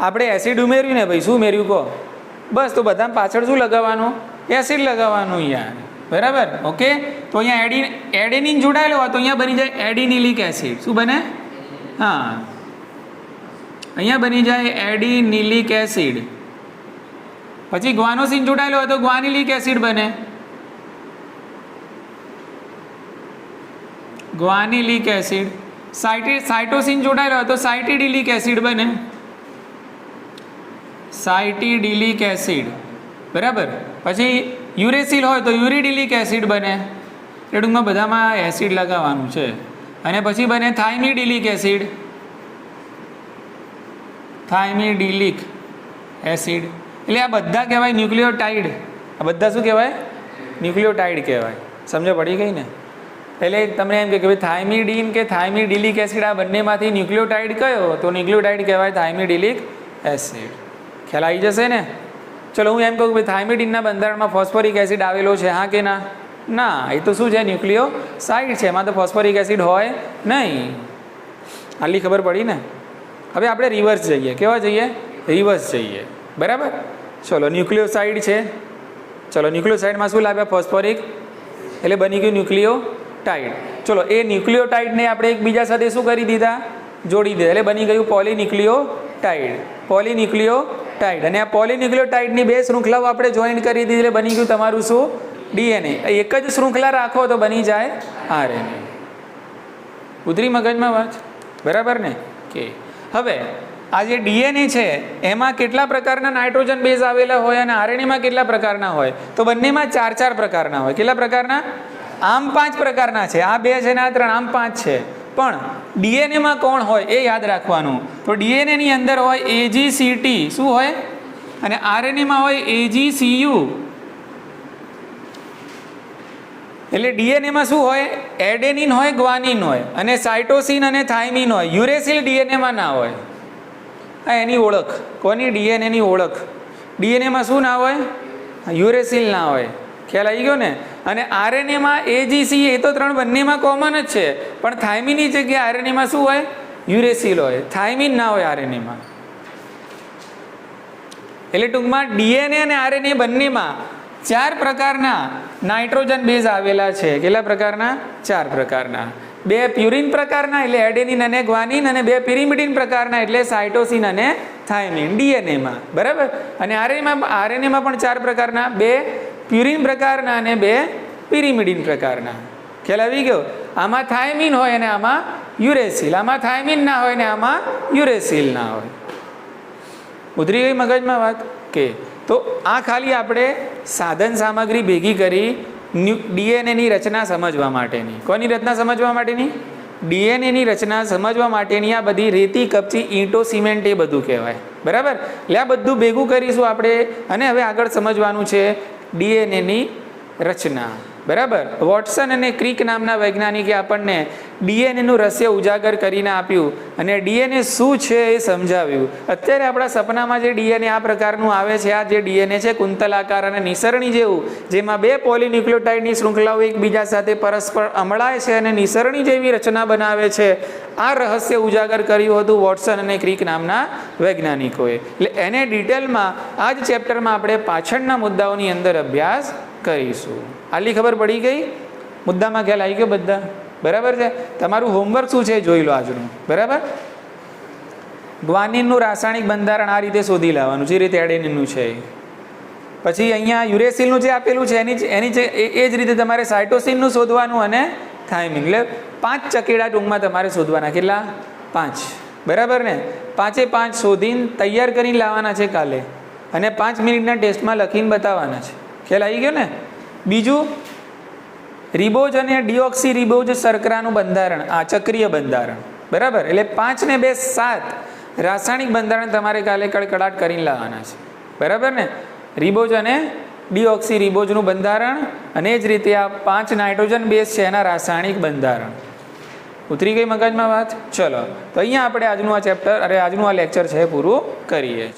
આપણે એસિડ ઉમેર્યું ને ભાઈ, શું ઉમેર્યું કહો? બસ, તો બધા પાછળ શું લગાવવાનું? એસિડ લગાવવાનું યાર. બરાબર? ઓકે. તો અહીંયા એડેનિન જોડાયેલો હોય તો અહીંયા બની જાય એડિનિલિક એસિડ. શું બને? હા, અહીંયા બની જાય એડિનિલિક એસિડ. પછી ગ્વાનોસિન જોડાયેલો હોય તો ગ્વાનિલિક એસિડ બને. ગ્વાનિલિક એસિડ. સાઇટોસિન જોડાયેલો હોય તો સાઇટિડિલિક એસિડ બને. સાઇટિડિલિક એસિડ. બરાબર? પછી યુરેસિલ હોય તો યુરિડિલિક એસિડ બને. એ ટૂંકમાં બધામાં એસિડ લગાવવાનું છે. અને પછી બને થાઇમિડિલિક એસિડ. થાઇમિડિલિક એસિડ. એટલે આ બધા કહેવાય ન્યુક્લિયોટાઇડ. આ બધા શું કહેવાય? ન્યુક્લિયોટાઇડ કહેવાય. સમજ પડી ગઈ ને? એટલે તમને એમ કે ભાઈ થાઇમિડિન કે થાઇમિડિલિક એસિડ આ બંનેમાંથી ન્યુક્લિયોટાઇડ કયો? તો ન્યુક્લિયોટાઇડ કહેવાય થાઇમિડિલિક એસિડ. ખ્યાલ આવી જશે ને? ચલો હું એમ કહું કે થાઇમિડિનના બંધારણમાં ફોસ્ફોરિક એસિડ આવેલો છે, હા કે ના? ના, એ તો શું છે? ન્યુક્લિયોસાઇડ છે. એમાં તો ફોસ્ફોરિક એસિડ હોય નહીં. આટલી ખબર પડી ને? હવે આપણે રિવર્સ જઈએ. કેવા જઈએ? રિવર્સ જઈએ. બરાબર? ચલો, ન્યુક્લિયોસાઇડ છે. ચલો, ન્યુક્લિયોસાઇડમાં શું લાવ્યા? ફોસ્ફોરિક. એટલે બની ગયું ન્યુક્લિયોટાઇડ. ચલો, એ ન્યુક્લિયોટાઇડને આપણે એકબીજા સાથે શું કરી દીધા? જોડી દીધા. એટલે બની ગયું પોલીન્યુક્લિયોટાઇડ. પોલીન્યુક્લિયોટાઇડ. અને આ પોલીન્યુક્લિયોટાઇડની બે શૃંખલાઓ આપણે જોઈન્ટ કરી દીધી એટલે બની ગયું તમારું શું? ડીએનએ. એક જ શૃંખલા રાખો તો બની જાય આરએનએ. ઉતરી મગજમાં વાત? બરાબર ને? કે હવે આ જે ડીએનએ છે એમાં કેટલા પ્રકારના નાઇટ્રોજન બેઝ આવેલા હોય અને આરએનએમાં કેટલા પ્રકારના હોય? તો બંનેમાં 4 પ્રકારના હોય. કેટલા પ્રકારના? આમ 5 પ્રકારના છે. આ 2 છે ને આ 3, આમ 5 છે. પણ ડીએનએમાં કોણ હોય એ યાદ રાખવાનું. તો ડીએનએની અંદર હોય એજીસીટી. શું હોય? અને આરએનએમાં હોય એજીસીયુ. એટલે ડીએનએમાં શું હોય? એડેનિન હોય, ગ્વાનિન હોય, અને સાઇટોસિન અને થાઇમિન હોય. યુરેસિલ ડીએનએમાં ના હોય. આ એની ઓળખ. કોની? ડીએનએની ઓળખ. ડીએનએમાં શું ના હોય? યુરેસિલ ના હોય. ખ્યાલ આવી ગયો ને? અને આરએનએમાં એજીસી, એ તો 3 બંનેમાં કોમન જ છે. પણ થાઇમિનની જગ્યાએ આરએનએમાં શું હોય? યુરેસિલ હોય. થાઇમિન ના હોય આરએનએમાં. એટલે ટૂંકમાં ડીએનએ અને આરએનએ બંનેમાં 4 પ્રકારના નાઇટ્રોજન બેઝ આવેલા છે. કેટલા પ્રકારના? 4 પ્રકારના. 2 પ્યુરિન પ્રકારના એટલે એડેનિન અને ગ્વાનિન, અને 2 પિરિમિડિન પ્રકારના એટલે સાઇટોસિન અને થાઇમિન ડીએનએમાં. બરાબર? અને આરએનએમાં પણ 4 પ્રકારના, 2 પ્યુરિન પ્રકારના અને 2 પિરિમિડિન પ્રકારના. ખ્યાલ આવી ગયો? આમાં થાઇમિન હોય અને આમાં યુરેસિલ. આમાં થાઇમિન ના હોય ને આમાં યુરેસિલ ના હોય. ઉતરી ગઈ મગજમાં વાત? કે તો આ ખાલી આપણે સાધન સામગ્રી ભેગી કરી ડીએનએની રચના સમજવા માટેની. કોની રચના સમજવા માટેની? ડીએનએની રચના સમજવા માટેની આ બધી રેતી, કપચી, ઈંટો, સિમેન્ટ એ બધું કહેવાય. બરાબર? એટલે આ બધું ભેગું કરીશું આપણે. અને હવે આગળ સમજવાનું છે ડીએનએની રચના. બરાબર? વોટસન અને ક્રિક નામના વૈજ્ઞાનિકે આપણને ડીએનએનું રહસ્ય ઉજાગર કરીને આપ્યું અને ડીએનએ શું છે એ સમજાવ્યું. અત્યારે આપણા સપનામાં જે ડીએનએ આ પ્રકારનું આવે છે, આ જે ડીએનએ છે કુંતલાકાર અને નિસરણી જેવું, જેમાં 2 પોલીન્યુક્લિયોટાઇડની શૃંખલાઓ એકબીજા સાથે પરસ્પર અમળાય છે અને નિસરણી જેવી રચના બનાવે છે. આ રહસ્ય ઉજાગર કર્યું હતું વોટસન અને ક્રિક નામના વૈજ્ઞાનિકોએ. એટલે એને ડિટેલમાં આ જ ચેપ્ટરમાં આપણે પાછળના મુદ્દાઓની અંદર અભ્યાસ કરીશું. આટલી ખબર પડી ગઈ? મુદ્દામાં ખ્યાલ આવી ગયો બધા? બરાબર છે? તમારું હોમવર્ક શું છે જોઈ લો આજનું. બરાબર? ગ્વાનિનનું રાસાયણિક બંધારણ આ રીતે શોધી લાવવાનું, જે રીતે એડેનિનનું છે. પછી અહીંયા યુરેસિલનું જે આપેલું છે એની એ જ રીતે તમારે સાઇટોસિનનું શોધવાનું અને થાઇમિન. એટલે 5 ચકેડા ટૂંકમાં તમારે શોધવાના. કેટલા? 5. બરાબર ને? 5 શોધીને તૈયાર કરીને લાવવાના છે કાલે, અને 5 મિનિટના ટેસ્ટમાં લખીને બતાવવાના છે. ખ્યાલ આવી ગયો ને. બીજું રિબોઝ અને ડીઓક્સી રિબોઝ શર્કરાનું બંધારણ, આ ચક્રીય બંધારણ, બરાબર. એટલે 5 ને 2 7 રાસાયણિક બંધારણ તમારે કાલે કડકડાટ કરીને લાવવાના છે, બરાબર ને. રિબોઝ અને ડીઓક્સી રિબોઝનું બંધારણ અને એ જ રીતે આ 5 નાઇટ્રોજન બેઝ છે એના રાસાયણિક બંધારણ. ઉતરી ગઈ મગજમાં વાત? ચલો, તો અહીંયા આપણે આજનું આ ચેપ્ટર આજનું આ લેક્ચર છે પૂરું કરીએ.